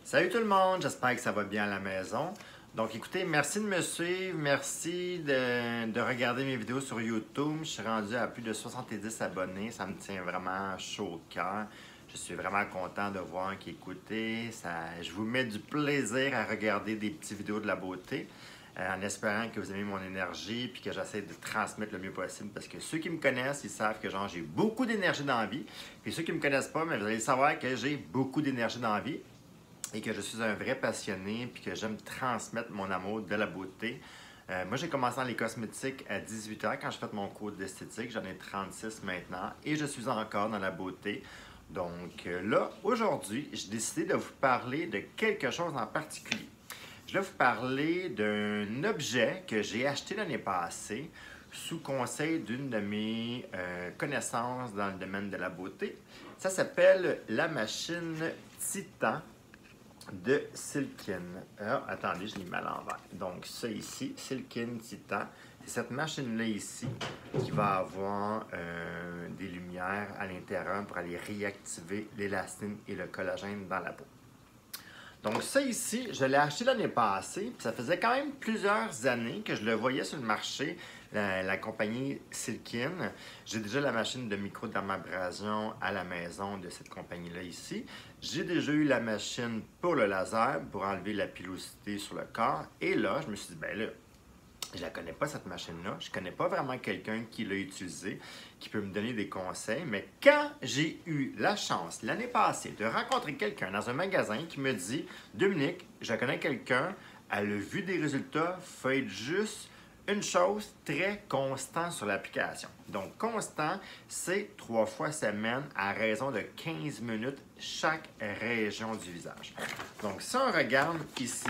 Salut tout le monde, j'espère que ça va bien à la maison. Donc écoutez, merci de me suivre, merci de regarder mes vidéos sur YouTube. Je suis rendu à plus de 70 abonnés, ça me tient vraiment chaud au cœur. Je suis vraiment content de voir qui écoutez. Je vous mets du plaisir à regarder des petites vidéos de la beauté. En espérant que vous aimez mon énergie puis que j'essaie de transmettre le mieux possible parce que ceux qui me connaissent, ils savent que j'ai beaucoup d'énergie dans la vie. Puis ceux qui ne me connaissent pas, mais vous allez savoir que j'ai beaucoup d'énergie dans la vie et que je suis un vrai passionné puis que j'aime transmettre mon amour de la beauté. Moi, j'ai commencé dans les cosmétiques à 18 ans quand j'ai fait mon cours d'esthétique. J'en ai 36 maintenant et je suis encore dans la beauté. Donc là, aujourd'hui, j'ai décidé de vous parler de quelque chose en particulier. Je vais vous parler d'un objet que j'ai acheté l'année passée sous conseil d'une de mes connaissances dans le domaine de la beauté. Ça s'appelle la machine Titan de Silkin. Alors, attendez, je l'ai mis à l'envers. Donc, ça ici, Silkin Titan. C'est cette machine-là ici qui va avoir des lumières à l'intérieur pour aller réactiver l'élastine et le collagène dans la peau. Donc ça ici, je l'ai acheté l'année passée, puis ça faisait quand même plusieurs années que je le voyais sur le marché, la compagnie Silkin. J'ai déjà la machine de microdermabrasion à la maison de cette compagnie-là ici. J'ai déjà eu la machine pour le laser, pour enlever la pilosité sur le corps. Et là, je me suis dit, ben là, je la connais pas cette machine-là, je connais pas vraiment quelqu'un qui l'a utilisée, qui peut me donner des conseils, mais quand j'ai eu la chance l'année passée de rencontrer quelqu'un dans un magasin qui me dit « Dominique, je connais quelqu'un, elle a vu des résultats, faites juste une chose, très constant sur l'application. » Donc constant, c'est 3 fois semaine à raison de 15 minutes chaque région du visage. Donc si on regarde ici,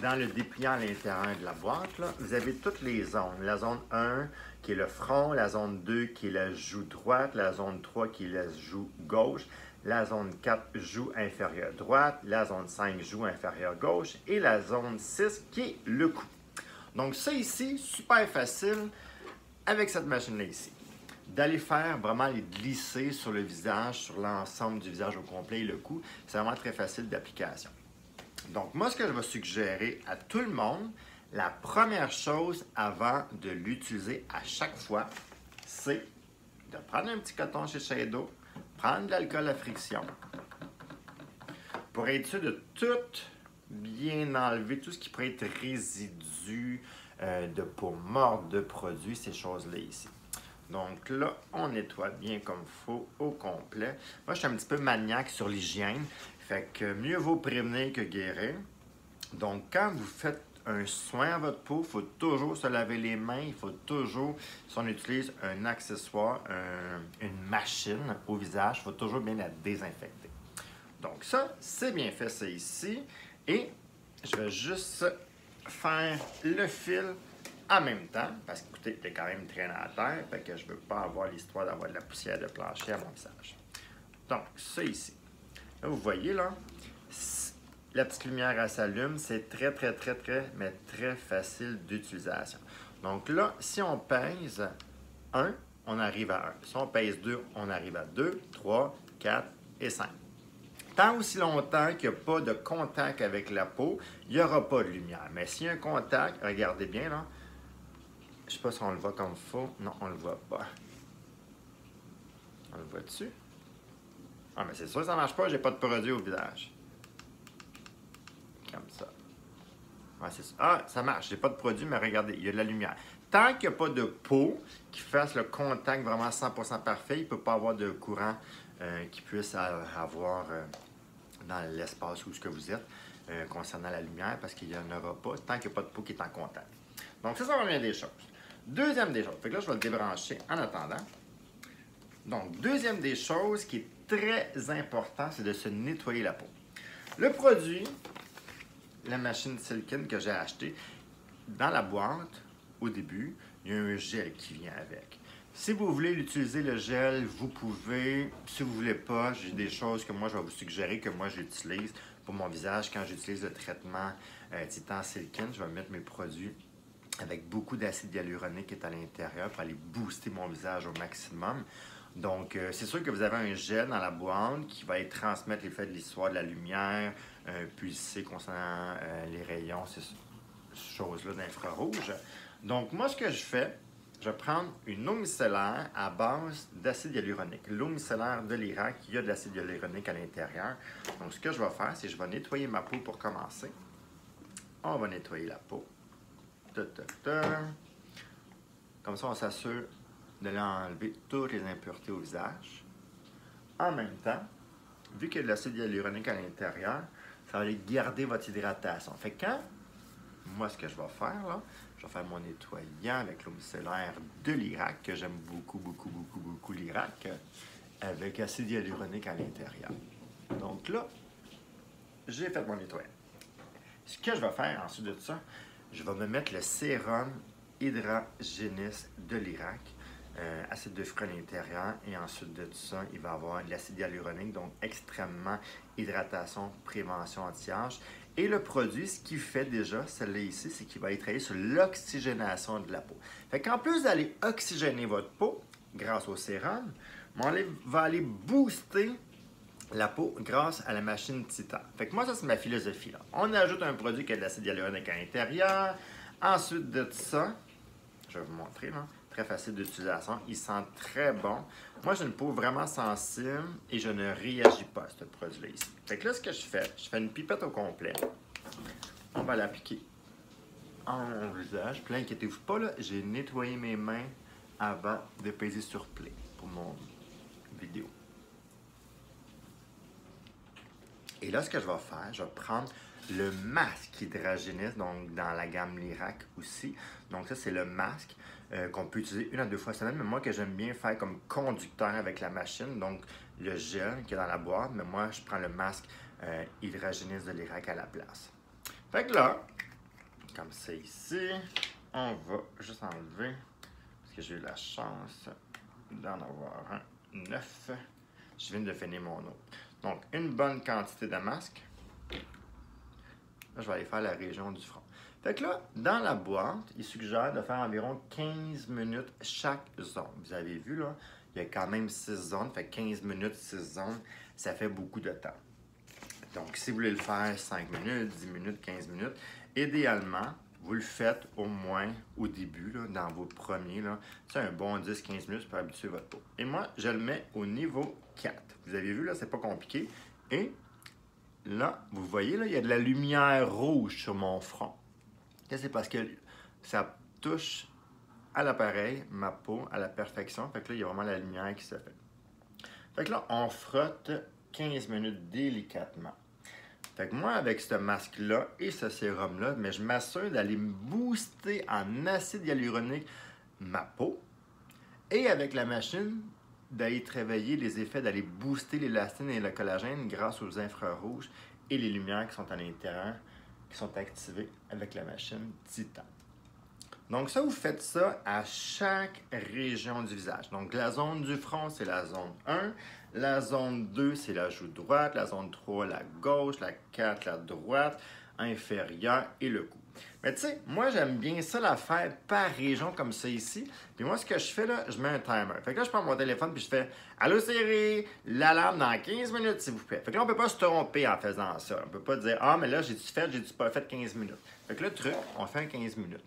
dans le dépliant à l'intérieur de la boîte, là, vous avez toutes les zones. La zone 1 qui est le front, la zone 2 qui est la joue droite, la zone 3 qui est la joue gauche, la zone 4 joue inférieure droite, la zone 5 joue inférieure gauche et la zone 6 qui est le cou. Donc ça ici, super facile avec cette machine-là ici. D'aller faire vraiment les glisser sur le visage, sur l'ensemble du visage au complet et le cou, c'est vraiment très facile d'application. Donc, moi, ce que je vais suggérer à tout le monde, la première chose avant de l'utiliser à chaque fois, c'est de prendre un petit coton chez Shadow, prendre de l'alcool à friction, pour être sûr de tout bien enlever, tout ce qui pourrait être résidu de peau morte, de produits, ces choses-là ici. Donc là, on nettoie bien comme il faut au complet. Moi, je suis un petit peu maniaque sur l'hygiène. Fait que mieux vaut prévenir que guérir. Donc, quand vous faites un soin à votre peau, il faut toujours se laver les mains. Il faut toujours, si on utilise un accessoire, une machine au visage, il faut toujours bien la désinfecter. Donc ça, c'est bien fait, ça ici. Et je vais juste faire le fil en même temps, parce que, écoutez, il est quand même traîné à terre, fait que je ne veux pas avoir l'histoire d'avoir de la poussière de plancher à mon visage. Donc, ça ici. Là, vous voyez, là, la petite lumière, elle s'allume. C'est très facile d'utilisation. Donc là, si on pèse 1, on arrive à 1. Si on pèse 2, on arrive à 2, 3, 4 et 5. Tant aussi longtemps qu'il n'y a pas de contact avec la peau, il n'y aura pas de lumière. Mais s'il y a un contact, regardez bien, là, je ne sais pas si on le voit comme il faut. Non, on ne le voit pas. On le voit dessus? Ah, mais c'est sûr que ça ne marche pas, j'ai pas de produit au visage. Comme ça. Ouais, c'est ça. Ah, ça marche, j'ai pas de produit, mais regardez, il y a de la lumière. Tant qu'il n'y a pas de peau qui fasse le contact vraiment 100% parfait, il ne peut pas avoir de courant qui puisse avoir dans l'espace où vous êtes concernant la lumière, parce qu'il n'y en aura pas tant qu'il n'y a pas de peau qui est en contact. Donc ça, c'est la première des choses. Deuxième des choses, fait que là, je vais le débrancher en attendant. Donc, deuxième des choses qui est très important, c'est de se nettoyer la peau. Le produit, la machine Silkin que j'ai acheté, dans la boîte, au début, il y a un gel qui vient avec. Si vous voulez l'utiliser, le gel, vous pouvez. Si vous ne voulez pas, j'ai des choses que moi, je vais vous suggérer que moi, j'utilise pour mon visage. Quand j'utilise le traitement Titan Silkin, je vais mettre mes produits avec beaucoup d'acide hyaluronique qui est à l'intérieur pour aller booster mon visage au maximum. Donc, c'est sûr que vous avez un gel dans la boîte qui va transmettre l'effet de l'histoire de la lumière, pulsée concernant les rayons, ces choses-là d'infrarouge. Donc, moi, ce que je fais, je vais prendre une eau micellaire à base d'acide hyaluronique. L'eau micellaire de l'Irak, il y a de l'acide hyaluronique à l'intérieur. Donc, ce que je vais faire, c'est que je vais nettoyer ma peau pour commencer. On va nettoyer la peau. Comme ça, on s'assure de l'enlever toutes les impuretés au visage. En même temps, vu qu'il y a de l'acide hyaluronique à l'intérieur, ça va aller garder votre hydratation. Fait que quand, moi, ce que je vais faire, là, je vais faire mon nettoyant avec l'eau micellaire de l'Irak, que j'aime beaucoup l'Irak, avec acide hyaluronique à l'intérieur. Donc là, j'ai fait mon nettoyant. Ce que je vais faire ensuite de ça, je vais me mettre le sérum Hydragénis de l'Irak, acide de fruits à l'intérieur, et ensuite de tout ça, il va y avoir de l'acide hyaluronique, donc extrêmement hydratation, prévention anti-âge. Et le produit, ce qu'il fait déjà, celle-là ici, c'est qu'il va travailler sur l'oxygénation de la peau. Fait qu'en plus d'aller oxygéner votre peau, grâce au sérum, on va aller booster la peau grâce à la machine Titan. Fait que moi, ça, c'est ma philosophie, là. On ajoute un produit qui a de l'acide hyaluronique à l'intérieur. Ensuite de ça, je vais vous montrer, là. Très facile d'utilisation. Il sent très bon. Moi, j'ai une peau vraiment sensible et je ne réagis pas à ce produit-là ici. Fait que là, ce que je fais une pipette au complet. On va l'appliquer en mon visage. Puis là, inquiétez-vous pas, là, j'ai nettoyé mes mains avant de peser sur play pour mon vidéo. Et là, ce que je vais faire, je vais prendre le masque Hydragénis, donc dans la gamme l'Irak aussi. Donc ça, c'est le masque qu'on peut utiliser 1 à 2 fois semaine, mais moi que j'aime bien faire comme conducteur avec la machine, donc le gel qui est dans la boîte, mais moi, je prends le masque Hydragénis de l'Irak à la place. Fait que là, comme c'est ici, on va juste enlever, parce que j'ai eu la chance d'en avoir un neuf. Je viens de finir mon autre. Donc, une bonne quantité de masque. Là, je vais aller faire la région du front. Fait que là, dans la boîte, il suggère de faire environ 15 minutes chaque zone. Vous avez vu, là, il y a quand même 6 zones. Fait que 15 minutes, 6 zones, ça fait beaucoup de temps. Donc, si vous voulez le faire 5 minutes, 10 minutes, 15 minutes, idéalement, vous le faites au moins au début, là, dans vos premiers. C'est un bon 10-15 minutes pour habituer votre peau. Et moi, je le mets au niveau 4. Vous avez vu, là, c'est pas compliqué. Et là, vous voyez, là, il y a de la lumière rouge sur mon front. C'est parce que ça touche à l'appareil, ma peau, à la perfection. Fait que là, il y a vraiment la lumière qui se fait. Fait que là, on frotte 15 minutes délicatement. Fait que moi, avec ce masque-là et ce sérum-là, mais je m'assure d'aller booster en acide hyaluronique ma peau. Et avec la machine, d'aller travailler les effets, d'aller booster l'élastine et le collagène grâce aux infrarouges et les lumières qui sont à l'intérieur, qui sont activées avec la machine Titan. Donc ça, vous faites ça à chaque région du visage. Donc la zone du front, c'est la zone 1. La zone 2, c'est la joue droite. La zone 3, la gauche. La 4, la droite inférieure et le cou. Mais tu sais, moi, j'aime bien ça la faire par région comme ça ici. Puis moi, ce que je fais là, je mets un timer. Fait que là, je prends mon téléphone puis je fais « Allô Siri, l'alarme dans 15 minutes, s'il vous plaît. » Fait que là, on peut pas se tromper en faisant ça. On peut pas dire « Ah, mais là, j'ai-tu fait, j'ai-tu pas fait 15 minutes. » Fait que le truc, on fait un 15 minutes.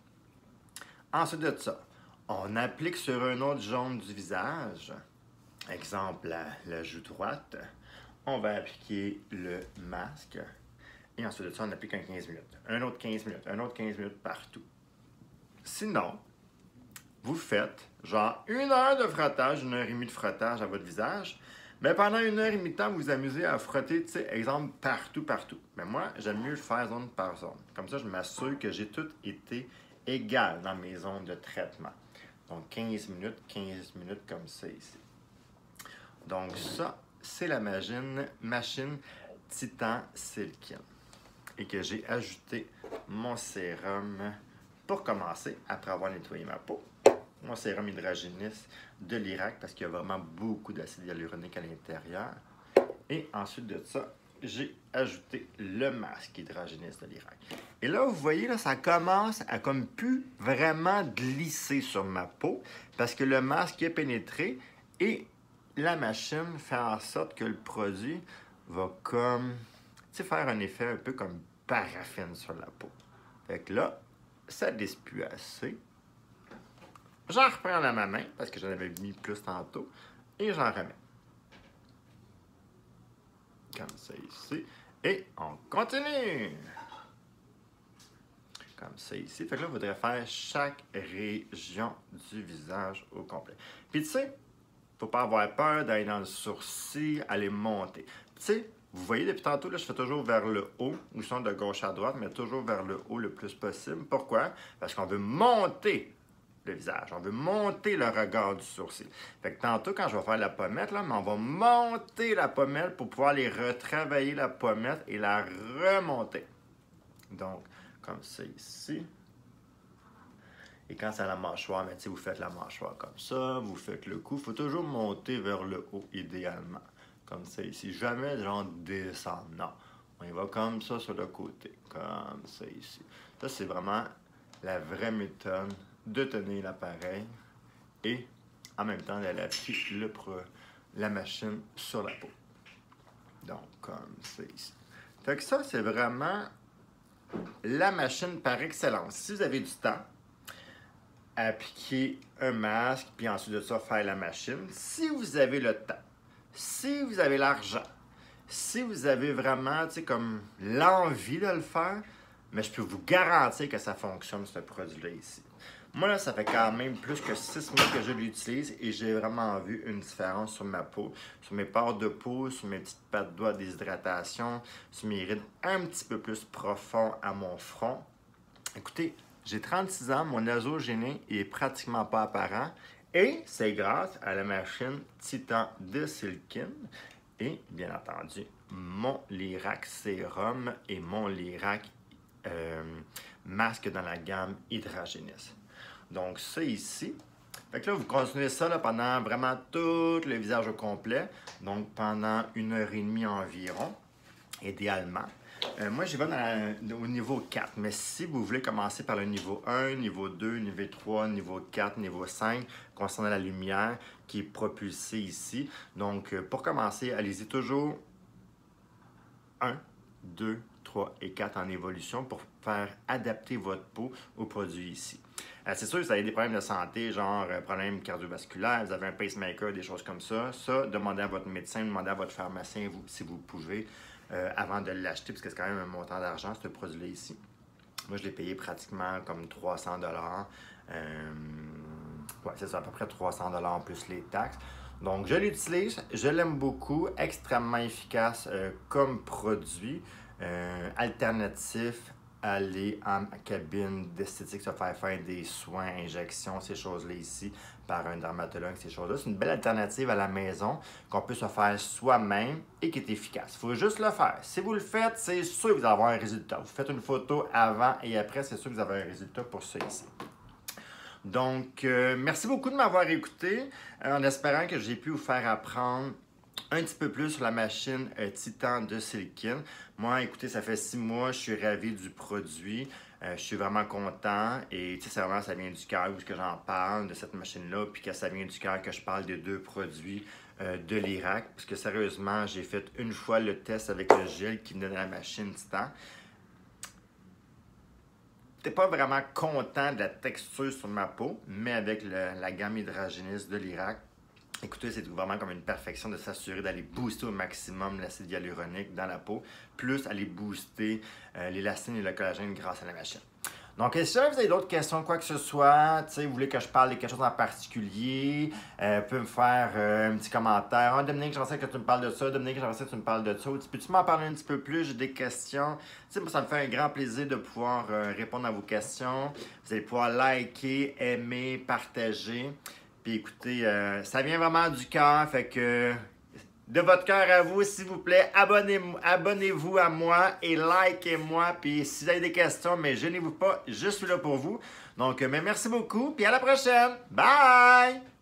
Ensuite de ça, on applique sur un autre zone du visage. Exemple, la joue droite. On va appliquer le masque. Et ensuite de ça, on applique un 15 minutes. Un autre 15 minutes. Un autre 15 minutes partout. Sinon, vous faites genre 1 heure de frottage, 1 heure et demie de frottage à votre visage. Mais pendant 1 heure et demie de temps, vous vous amusez à frotter, tu sais, exemple, partout. Mais moi, j'aime mieux le faire zone par zone. Comme ça, je m'assure que j'ai tout été égal dans mes zones de traitement. Donc, 15 minutes comme ça ici. Donc, ça, c'est la machine Titan Silken. Et que j'ai ajouté mon sérum pour commencer, après avoir nettoyé ma peau. Mon sérum Hydragénis de l'Irak, parce qu'il y a vraiment beaucoup d'acide hyaluronique à l'intérieur. Et ensuite de ça, j'ai ajouté le masque Hydragénis de l'Irak. Et là, vous voyez, là, ça commence à comme plus vraiment glisser sur ma peau, parce que le masque est pénétré et la machine fait en sorte que le produit va comme, tu sais, faire un effet un peu comme paraffine sur la peau. Fait que là, ça glisse plus assez. J'en reprends dans ma main, parce que j'en avais mis plus tantôt, et j'en remets. Comme ça ici. Et on continue. Comme ça ici. Fait que là, il faudrait faire chaque région du visage au complet. Puis tu sais, faut pas avoir peur d'aller dans le sourcil, aller monter. Tu sais, vous voyez depuis tantôt, là, je fais toujours vers le haut, ou sinon de gauche à droite, mais toujours vers le haut le plus possible. Pourquoi? Parce qu'on veut monter le visage. On veut monter le regard du sourcil. Fait que tantôt, quand je vais faire la pommette, là, mais on va monter la pommette pour pouvoir aller retravailler la pommette et la remonter. Donc, comme ça ici. Et quand c'est à la mâchoire, mais vous faites la mâchoire comme ça, vous faites le cou. Il faut toujours monter vers le haut, idéalement. Comme ça ici. Jamais genre descendre. Non. On y va comme ça sur le côté. Comme ça ici. Ça, c'est vraiment la vraie méthode de tenir l'appareil et en même temps d'aller appuyer la machine sur la peau. Donc, comme ça ici. Fait que ça, c'est vraiment la machine par excellence. Si vous avez du temps, appliquer un masque, puis ensuite de ça, faire la machine. Si vous avez le temps, si vous avez l'argent, si vous avez vraiment, tu sais, comme l'envie de le faire, mais je peux vous garantir que ça fonctionne, ce produit-là ici. Moi, là, ça fait quand même plus que 6 mois que je l'utilise et j'ai vraiment vu une différence sur ma peau, sur mes pores de peau, sur mes petites pattes de doigts, déshydratation, sur mes rides un petit peu plus profonds à mon front. Écoutez, j'ai 36 ans, mon nasogénie est pratiquement pas apparent et c'est grâce à la machine Titan de Silkin et, bien entendu, mon Lyrac Sérum et mon Lyrac masque dans la gamme Hydragénis. Donc, ça ici. Fait que là, vous continuez ça là, pendant vraiment tout le visage au complet. Donc, pendant 1h30 environ, idéalement. Moi, j'y vais au niveau 4. Mais si vous voulez commencer par le niveau 1, niveau 2, niveau 3, niveau 4, niveau 5, concernant la lumière qui est propulsée ici. Donc, pour commencer, allez-y toujours 1, 2, 3 et 4 en évolution pour faire adapter votre peau au produit ici. C'est sûr que vous avez des problèmes de santé, genre problèmes cardiovasculaires, vous avez un pacemaker, des choses comme ça. Ça, demandez à votre médecin, demandez à votre pharmacien si vous pouvez avant de l'acheter, parce que c'est quand même un montant d'argent, ce produit-là ici. Moi, je l'ai payé pratiquement comme 300 $. Ouais, c'est ça, à peu près 300 $ plus les taxes. Donc, je l'utilise, je l'aime beaucoup, extrêmement efficace comme produit, alternatif à aller en cabine d'esthétique, se faire des soins, injections, ces choses-là ici, par un dermatologue, ces choses-là. C'est une belle alternative à la maison qu'on peut se faire soi-même et qui est efficace. Il faut juste le faire. Si vous le faites, c'est sûr que vous allez avoir un résultat. Vous faites une photo avant et après, c'est sûr que vous avez un résultat pour ça ici. Donc, merci beaucoup de m'avoir écouté, en espérant que j'ai pu vous faire apprendre un petit peu plus sur la machine Titan de Silkin. Moi, écoutez, ça fait 6 mois, je suis ravi du produit. Je suis vraiment content et tu sais, vraiment, ça vient du cœur que j'en parle de cette machine-là, puis que ça vient du cœur que je parle des 2 produits de Lyrac. Parce que sérieusement, j'ai fait une fois le test avec le gel qui venait de la machine Titan. Je n'étais pas vraiment content de la texture sur ma peau, mais avec la gamme Hydragénis de Lyrac, écoutez, c'est vraiment comme une perfection de s'assurer d'aller booster au maximum l'acide hyaluronique dans la peau, plus aller booster l'élastine et le collagène grâce à la machine. Donc, si jamais vous avez d'autres questions, quoi que ce soit, vous voulez que je parle de quelque chose en particulier, vous pouvez me faire un petit commentaire. Ah, Dominique, j'aimerais que tu me parles de ça. Dominique, j'aimerais que tu me parles de ça. Peux-tu m'en parler un petit peu plus? J'ai des questions. Moi, ça me fait un grand plaisir de pouvoir répondre à vos questions. Vous allez pouvoir liker, aimer, partager. Puis écoutez, ça vient vraiment du cœur, fait que de votre cœur à vous, s'il vous plaît, abonnez-vous à moi et likez-moi. Puis si vous avez des questions, mais gênez-vous pas, je suis là pour vous. Donc, merci beaucoup, puis à la prochaine. Bye!